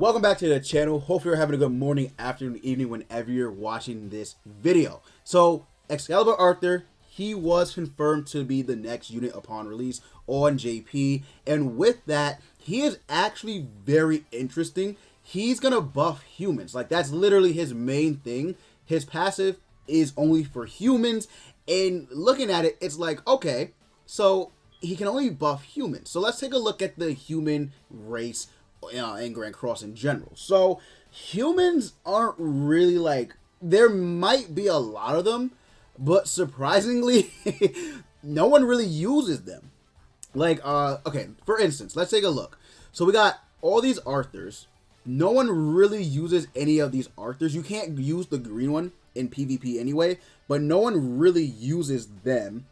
Welcome back to the channel. Hopefully you're having a good morning, afternoon, evening, whenever you're watching this video. So, Excalibur Arthur, he was confirmed to be the next unit upon release on JP. And with that, he is actually very interesting. He's going to buff humans. Like, that's literally his main thing. His passive is only for humans. And looking at it, it's like, okay, so he can only buff humans. So let's take a look at the human race and Grand Cross in general. So humans aren't really like, there might be a lot of them, but surprisingly no one really uses them. Like okay, for instance, let's take a look. So we got all these Arthurs. No one really uses any of these Arthurs. You can't use the green one in PvP anyway, but no one really uses them.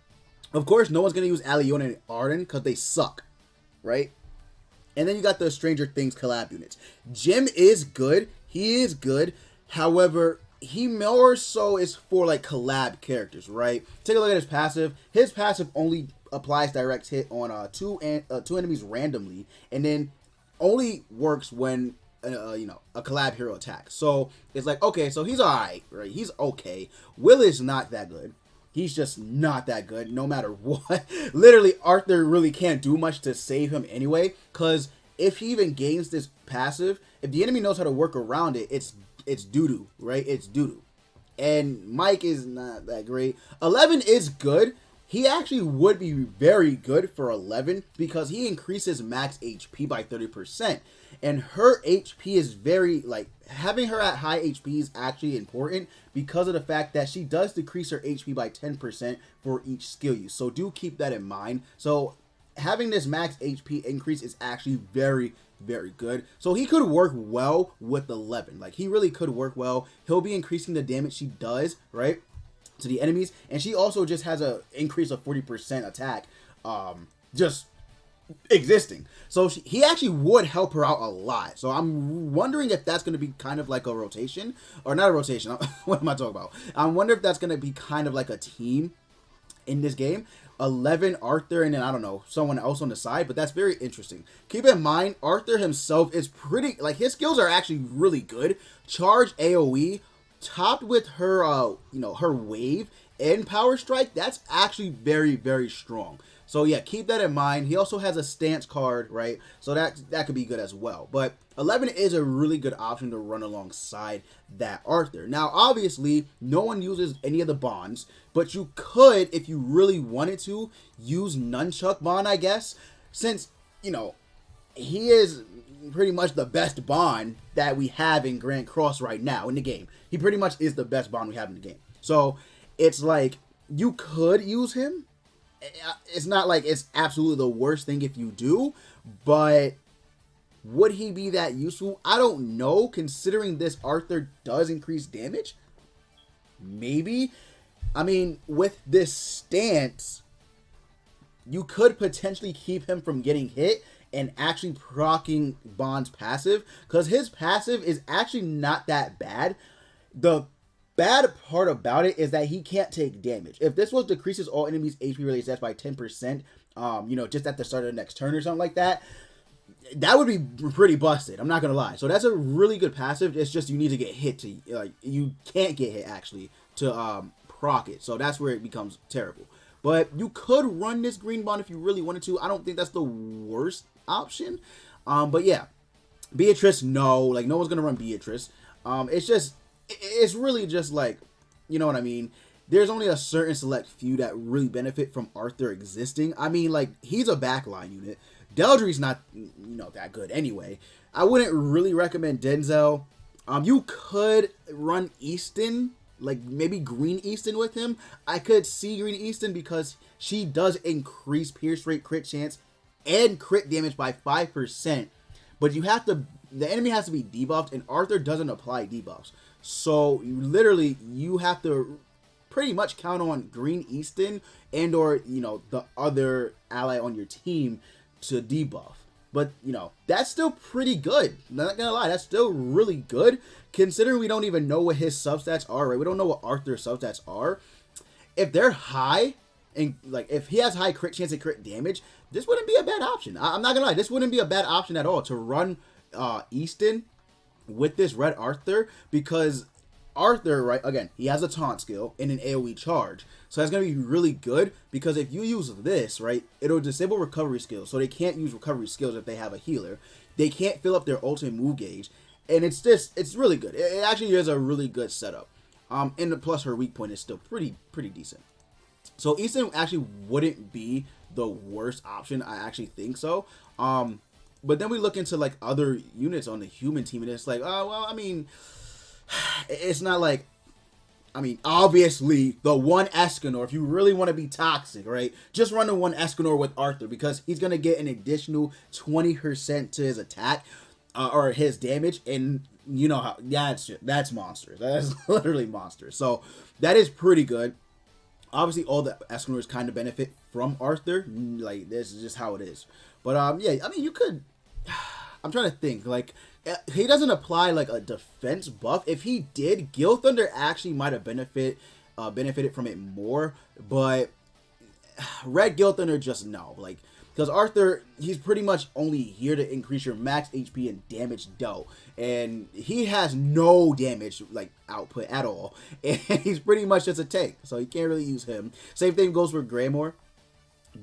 Of course, no one's gonna use Aliona and Arden because they suck, right? And then you got the Stranger Things collab units. Jim is good. He is good. However, he more so is for like collab characters, right? Take a look at his passive. His passive only applies direct hit on two enemies randomly, and then only works when you know, a collab hero attacks. So it's like, okay, so he's alright, right? He's okay. Will is not that good. He's just not that good, no matter what. Literally, Arthur really can't do much to save him anyway, because if he even gains this passive, if the enemy knows how to work around it, it's doo-doo, right? It's doo-doo. And Mike is not that great. 11 is good. He actually would be very good for 11 because he increases max HP by 30%. And her HP is very, like, having her at high HP is actually important because of the fact that she does decrease her HP by 10% for each skill use. So do keep that in mind. So having this max HP increase is actually very, very good. So he could work well with 11. Like, he really could work well. He'll be increasing the damage she does, right, to the enemies. And she also just has a increase of 40% attack just existing. So he actually would help her out a lot. So I'm wondering if that's going to be kind of like a rotation, or not a rotation. What am I talking about? I wonder if that's going to be kind of like a team in this game. 11 Arthur and then I don't know, someone else on the side, but that's very interesting. Keep in mind, Arthur himself is pretty, like, his skills are actually really good. Charge AoE topped with her you know, her wave and power strike, that's actually very, very strong. So yeah, keep that in mind. He also has a stance card, right? So that could be good as well. But 11 is a really good option to run alongside that Arthur. Now, obviously, no one uses any of the bonds, but you could, if you really wanted to, use Nunchuck Bond, I guess, since, you know, he is pretty much the best bond that we have in Grand Cross right now in the game. He pretty much is the best bond we have in the game. So it's like, you could use him. It's not like it's absolutely the worst thing if you do, but would he be that useful? I don't know, considering this Arthur does increase damage. Maybe. I mean, with this stance, you could potentially keep him from getting hit and actually proccing Bond's passive, because his passive is actually not that bad. The bad part about it is that he can't take damage. If this was decreases all enemies HP related stats by 10%, you know, just at the start of the next turn or something like that, that would be pretty busted. I'm not gonna lie. So that's a really good passive. It's just you need to get hit to, like, you can't get hit actually to proc it. So that's where it becomes terrible. But you could run this green bond if you really wanted to. I don't think that's the worst option. But yeah, Beatrice, no, like, no one's gonna run Beatrice. It's really just like, you know what I mean? There's only a certain select few that really benefit from Arthur existing. I mean, like, he's a backline unit. Deldry's not, you know, that good anyway. I wouldn't really recommend Denzel. You could run Easton, like maybe Green Easton with him. I could see Green Easton because she does increase pierce rate, crit chance, and crit damage by 5%. But you have to, the enemy has to be debuffed, and Arthur doesn't apply debuffs. So literally, you have to pretty much count on Green Easton and or, you know, the other ally on your team to debuff. But, you know, that's still pretty good. Not gonna lie, that's still really good, considering we don't even know what his substats are, right? We don't know what Arthur's substats are. If they're high, and like if he has high crit chance and crit damage, this wouldn't be a bad option. I'm not gonna lie, this wouldn't be a bad option at all to run Easton with this Red Arthur, because Arthur, right, again, he has a taunt skill and an AoE charge. So that's going to be really good, because if you use this, right, it'll disable recovery skills. So they can't use recovery skills if they have a healer. They can't fill up their ultimate move gauge. And it's really good. It actually is a really good setup. And plus her weak point is still pretty decent. So Easton actually wouldn't be the worst option. I actually think so. But then we look into like other units on the human team, and it's like, oh, well, I mean, it's not like, I mean, obviously the one Escanor, if you really want to be toxic, right, just run the one Escanor with Arthur, because he's going to get an additional 20% to his attack or his damage. And you know how that's monsters. That's literally monsters. So that is pretty good. Obviously, all the Escanors kind of benefit from Arthur. Like, this is just how it is. But yeah, I mean, you could. I'm trying to think. Like, he doesn't apply like a defense buff. If he did, Gil Thunder actually might have benefited from it more. But Red Gil Thunder, just no. Like, because Arthur, he's pretty much only here to increase your max HP and damage dealt, and he has no damage like output at all, and he's pretty much just a tank, so you can't really use him. Same thing goes for Graymore.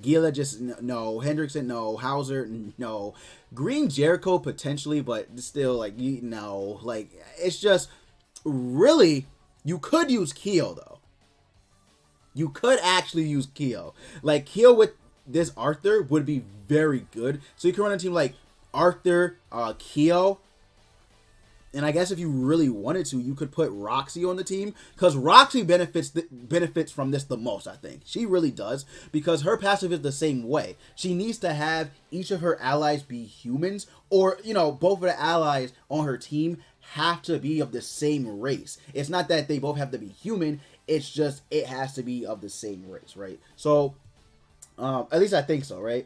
Gila, just no. Hendrickson, no. Hauser, no. Green Jericho, potentially, but still, like, no. Like, it's just, really, you could use Keo, though. You could actually use Keo. Like, Keo with this Arthur would be very good. So you can run a team like Arthur, Keo, and I guess if you really wanted to, you could put Roxy on the team, because Roxy benefits from this the most, I think. She really does, because her passive is the same way. She needs to have each of her allies be humans, or, you know, both of the allies on her team have to be of the same race. It's not that they both have to be human, it's just it has to be of the same race, right? So, at least I think so, right?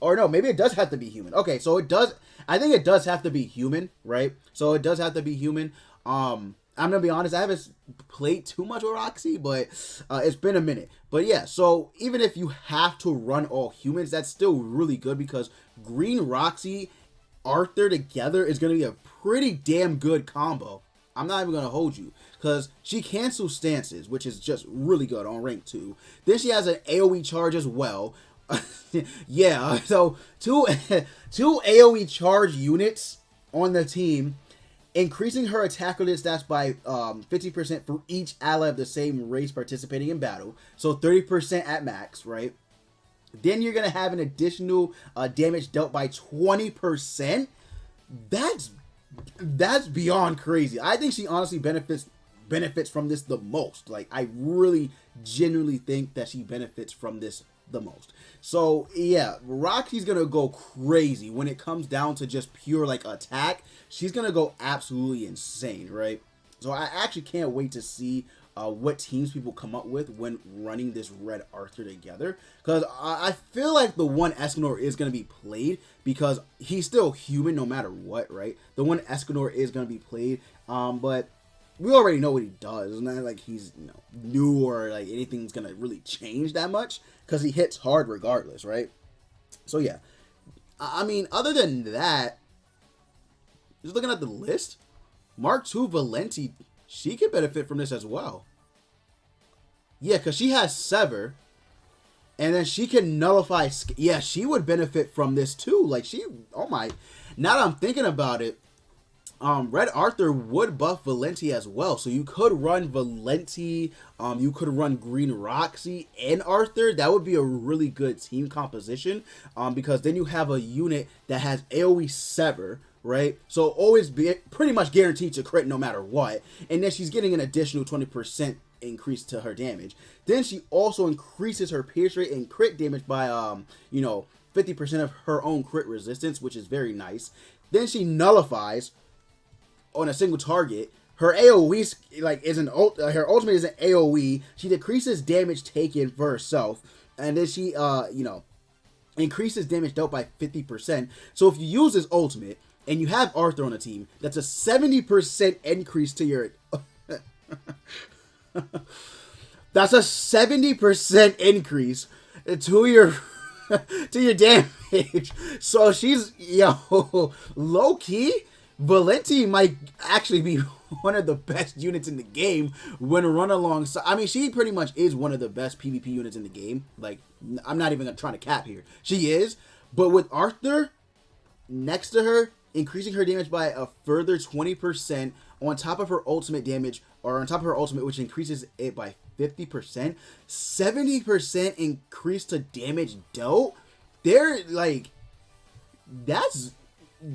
Or no, maybe it does have to be human. Okay, so it does. I think it does have to be human, right? So it does have to be human. I'm gonna be honest, I haven't played too much with Roxy, but it's been a minute. But yeah, so even if you have to run all humans, that's still really good, because Green Roxy, Arthur together is gonna be a pretty damn good combo. I'm not even gonna hold you, because she cancels stances, which is just really good on rank 2. Then she has an AoE charge as well. Yeah, so two AoE charge units on the team, increasing her attack related stats by 50% for each ally of the same race participating in battle. So 30% at max, right? Then you're gonna have an additional damage dealt by 20%. That's beyond crazy. I think she honestly benefits from this the most. Like, I really genuinely think that she benefits from this the most. So yeah, Roxy's gonna go crazy when it comes down to just pure like attack. She's gonna go absolutely insane, right? So I actually can't wait to see what teams people come up with when running this Red Arthur together, because I feel like the one Escanor is going to be played, because he's still human no matter what, right? The one Escanor is going to be played, but we already know what he does. It's not like he's, you know, new or like anything's going to really change that much, because he hits hard regardless, right? So yeah, I mean, other than that, just looking at the list, Mark II Valenti, she could benefit from this as well. Yeah, because she has Sever. And then she can nullify. Yeah, she would benefit from this too. Like, she, oh my. Now that I'm thinking about it, Red Arthur would buff Valenti as well. So you could run Valenti. You could run Green Roxy and Arthur. That would be a really good team composition. Because then you have a unit that has AoE Sever, right? So always be pretty much guaranteed to crit no matter what. And then she's getting an additional 20% increase to her damage. Then she also increases her pierce rate and crit damage by, you know, 50% of her own crit resistance, which is very nice. Then she nullifies on a single target. Her AoE, like, her ultimate is an AoE. She decreases damage taken for herself. And then she, you know, increases damage dealt by 50%. So if you use this ultimate, and you have Arthur on the team, that's a 70% increase to your... That's a 70% increase to your... to your damage. So she's, yo, low key, Valenti might actually be one of the best units in the game when run alongside. I mean, she pretty much is one of the best PvP units in the game. Like, I'm not even trying to cap here. She is. But with Arthur next to her, increasing her damage by a further 20% on top of her ultimate damage, or on top of her ultimate, which increases it by 50%, 70% increase to damage dealt. They're like, that's,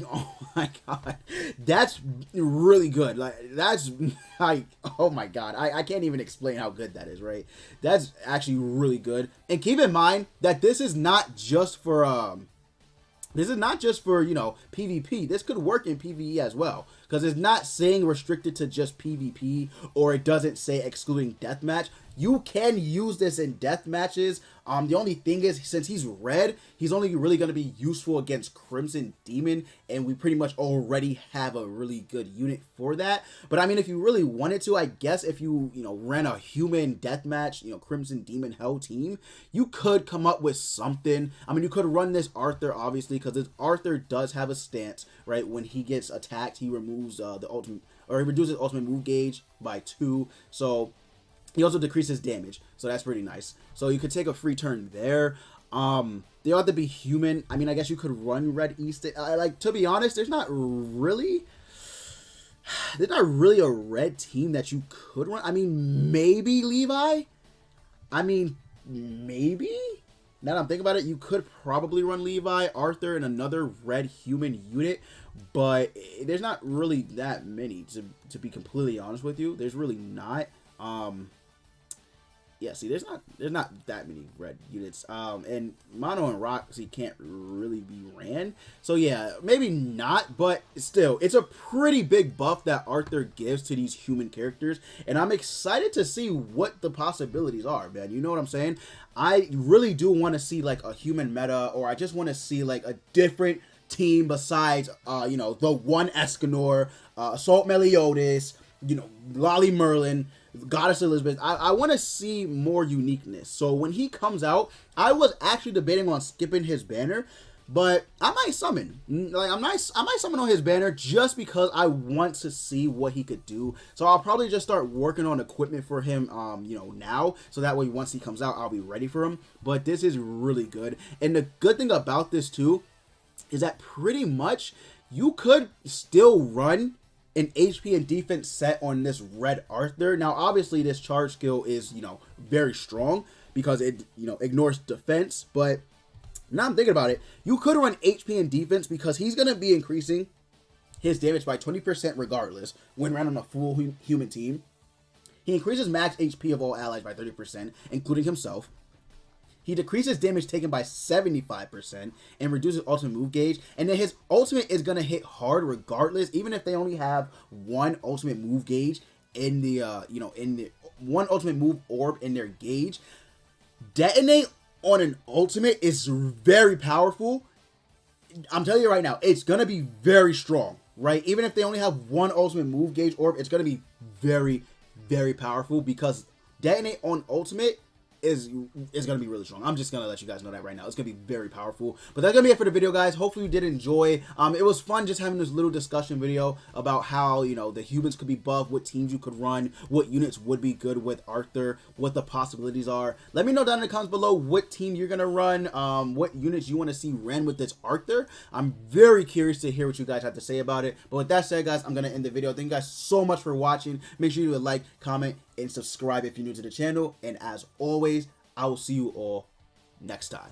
oh my god, that's really good. Like, that's like, oh my god, I can't even explain how good that is, right? That's actually really good. And keep in mind that this is not just for you know, PvP. This could work in PvE as well, because it's not saying restricted to just PvP, or it doesn't say excluding deathmatch. You can use this in death matches. The only thing is, since he's red, he's only really going to be useful against Crimson Demon, and we pretty much already have a really good unit for that. But I mean, if you really wanted to, I guess if you know, ran a human deathmatch, you know, Crimson Demon Hell team, you could come up with something. I mean, you could run this Arthur, obviously, because this Arthur does have a stance, right? When he gets attacked, he removes the ultimate, or he reduces ultimate move gauge by 2. So he also decreases damage, so that's pretty nice. So you could take a free turn there. They ought to be human. I mean, I guess you could run Red East. Like, to be honest, there's not really a red team that you could run. I mean, maybe Levi. I mean, maybe. Now that I'm thinking about it, you could probably run Levi, Arthur, and another red human unit, but there's not really that many, to be completely honest with you. There's really not. Yeah, see, there's not that many red units. And Mono and Roxy can't really be ran. So yeah, maybe not, but still, it's a pretty big buff that Arthur gives to these human characters, and I'm excited to see what the possibilities are, man. You know what I'm saying? I really do want to see like a human meta, or I just want to see like a different team besides, you know, the one Escanor, Assault Meliodas, you know, Lolly Merlin, Goddess Elizabeth. I want to see more uniqueness. So when he comes out, I was actually debating on skipping his banner, but I might summon. Like, I might summon on his banner just because I want to see what he could do. So I'll probably just start working on equipment for him, you know, now, so that way once he comes out, I'll be ready for him. But this is really good, and the good thing about this too is that pretty much you could still run an HP and defense set on this red Arthur. Now, obviously, this charge skill is, you know, very strong because it, you know, ignores defense. But now I'm thinking about it, you could run HP and defense because he's going to be increasing his damage by 20% regardless when ran on a full human team. He increases max HP of all allies by 30%, including himself. He decreases damage taken by 75% and reduces ultimate move gauge. And then his ultimate is going to hit hard regardless, even if they only have one ultimate move gauge in the, you know, in the one ultimate move orb in their gauge. Detonate on an ultimate is very powerful. I'm telling you right now, it's going to be very strong, right? Even if they only have one ultimate move gauge orb, it's going to be very, very powerful because detonate on ultimate is going to be really strong. I'm just going to let you guys know that right now. It's going to be very powerful. But that's going to be it for the video, guys. Hopefully you did enjoy. It was fun just having this little discussion video about how, you know, the humans could be buffed, what teams you could run, what units would be good with Arthur, what the possibilities are. Let me know down in the comments below what team you're going to run, what units you want to see ran with this Arthur. I'm very curious to hear what you guys have to say about it. But with that said, guys, I'm going to end the video. Thank you guys so much for watching. Make sure you like, comment, and subscribe if you're new to the channel. And as always, I will see you all next time.